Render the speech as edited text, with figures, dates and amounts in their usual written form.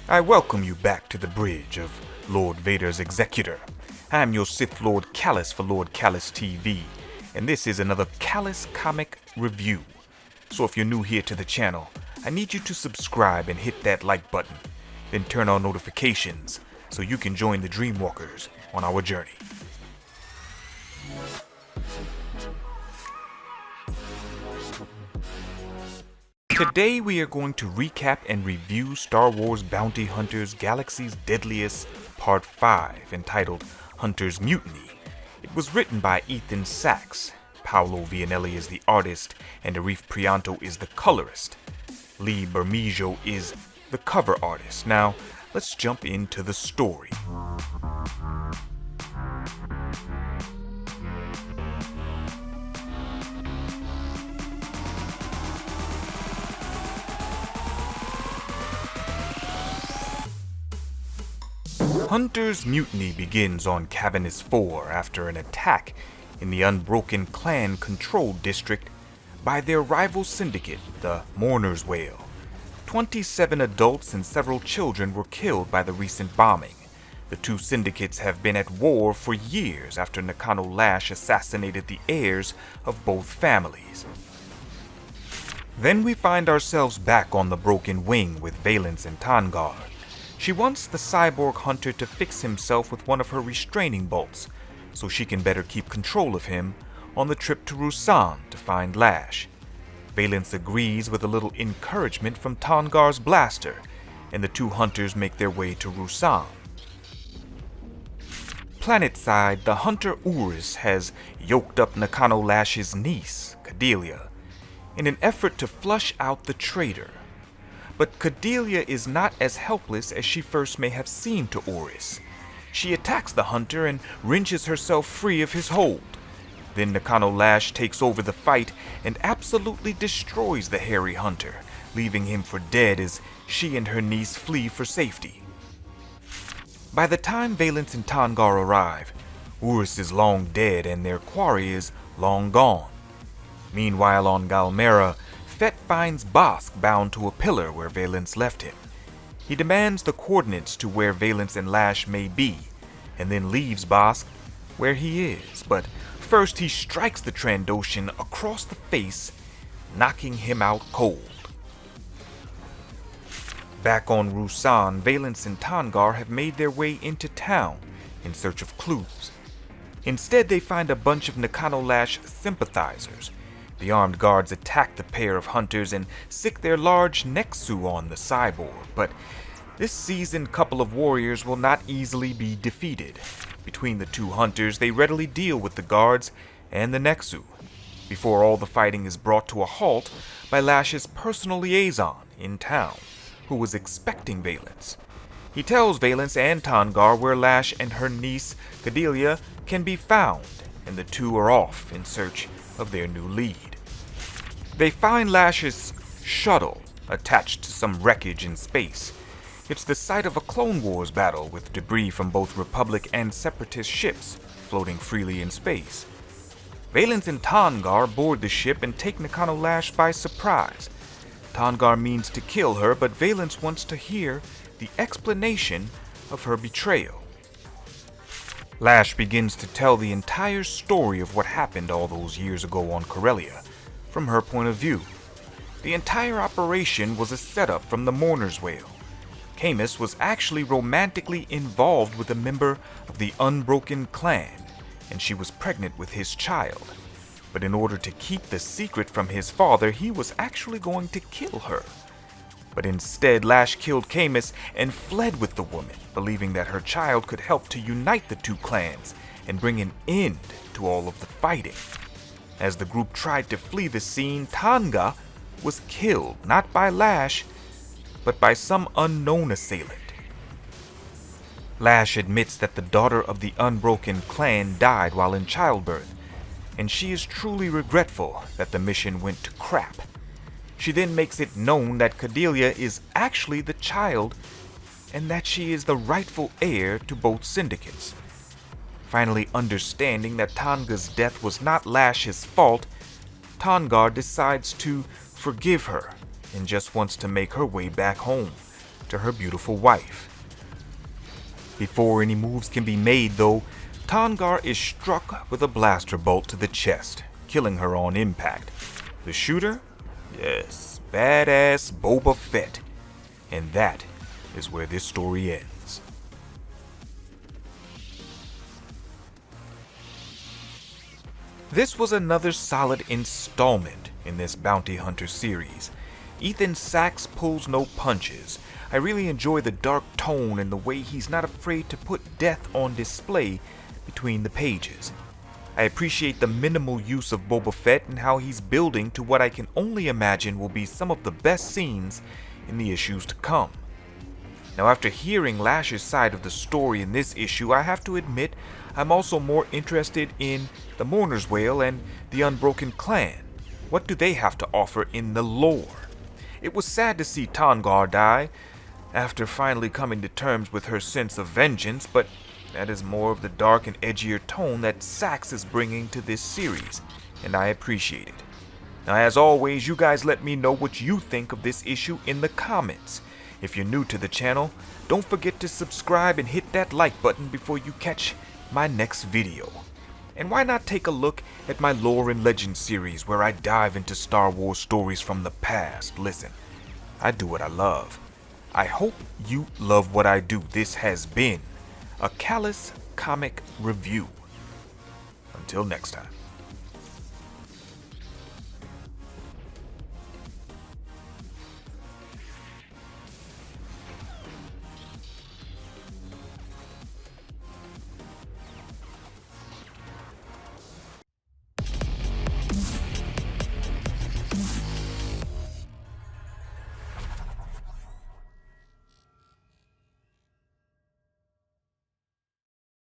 I welcome you back to the bridge of Lord Vader's executor. I am your Sith Lord Callous for Lord Callous TV, and this is another Callous comic review. So if you're new here to the channel, I need you to subscribe and hit that like button, then turn on notifications so you can join the Dreamwalkers on our journey. Today we are going to recap and review Star Wars Bounty Hunters Galaxy's Deadliest Part 5, entitled Hunter's Mutiny. It was written by Ethan Sachs. Paolo Vianelli is the artist, and Arif Prianto is the colorist. Lee Bermejo is the cover artist. Now, let's jump into the story. Hunter's Mutiny begins on Cavernous 4 after an attack in the Unbroken Clan-controlled district by their rival syndicate, the Mourner's Wail. 27 adults and several children were killed by the recent bombing. The two syndicates have been at war for years after Nakano Lash assassinated the heirs of both families. Then we find ourselves back on the Broken Wing with Valance and Tangar. She wants the cyborg hunter to fix himself with one of her restraining bolts, so she can better keep control of him on the trip to Rusan to find Lash. Valance agrees with a little encouragement from Tangar's blaster, and the two hunters make their way to Rusan. Planetside, the hunter Urus has yoked up Nakano Lash's niece, Cordelia, in an effort to flush out the traitor. But Cordelia is not as helpless as she first may have seemed to Urus. She attacks the hunter and wrenches herself free of his hold. Then Nakano Lash takes over the fight and absolutely destroys the hairy hunter, leaving him for dead as she and her niece flee for safety. By the time Valance and Tangar arrive, Urus is long dead and their quarry is long gone. Meanwhile on Galmera, Fett finds Bossk bound to a pillar where Valance left him. He demands the coordinates to where Valance and Lash may be, and then leaves Bossk where he is. But first he strikes the Trandoshan across the face, knocking him out cold. Back on Rusan, Valance and Tangar have made their way into town in search of clues. Instead, they find a bunch of Nakano Lash sympathizers. The armed guards attack the pair of hunters and sick their large Nexu on the cyborg, but this seasoned couple of warriors will not easily be defeated. Between the two hunters, they readily deal with the guards and the Nexu, before all the fighting is brought to a halt by Lash's personal liaison in town, who was expecting Valance. He tells Valance and Tangar where Lash and her niece, Cordelia, can be found, and the two are off in search of their new lead. They find Lash's shuttle attached to some wreckage in space. It's the site of a Clone Wars battle with debris from both Republic and Separatist ships floating freely in space. Valance and Tangar board the ship and take Nakano Lash by surprise. Tangar means to kill her, but Valance wants to hear the explanation of her betrayal. Lash begins to tell the entire story of what happened all those years ago on Corellia, from her point of view. The entire operation was a setup from the Mourner's Wail. Callous was actually romantically involved with a member of the Unbroken Clan, and she was pregnant with his child. But in order to keep the secret from his father, he was actually going to kill her. But instead, Lash killed Callous and fled with the woman, believing that her child could help to unite the two clans and bring an end to all of the fighting. As the group tried to flee the scene, Tanga was killed, not by Lash, but by some unknown assailant. Lash admits that the daughter of the Unbroken Clan died while in childbirth, and she is truly regretful that the mission went to crap. She then makes it known that Cordelia is actually the child, and that she is the rightful heir to both syndicates. Finally understanding that Tanga's death was not Lash's fault, Tangar decides to forgive her and just wants to make her way back home to her beautiful wife. Before any moves can be made, though, Tongar is struck with a blaster bolt to the chest, killing her on impact. The shooter? Yes, badass Boba Fett. And that is where this story ends. This was another solid installment in this Bounty Hunter series. Ethan Sachs pulls no punches. I really enjoy the dark tone and the way he's not afraid to put death on display between the pages. I appreciate the minimal use of Boba Fett and how he's building to what I can only imagine will be some of the best scenes in the issues to come. Now, after hearing Lash's side of the story in this issue, I have to admit I'm also more interested in the Mourner's Wail and the Unbroken Clan. What do they have to offer in the lore? It was sad to see Tongar die, after finally coming to terms with her sense of vengeance, but that is more of the dark and edgier tone that Sachs is bringing to this series, and I appreciate it. Now, as always, you guys let me know what you think of this issue in the comments. If you're new to the channel, don't forget to subscribe and hit that like button before you catch my next video. And why not take a look at my Lore and Legend series where I dive into Star Wars stories from the past. Listen, I do what I love. I hope you love what I do. This has been a Callous comic review. Until next time.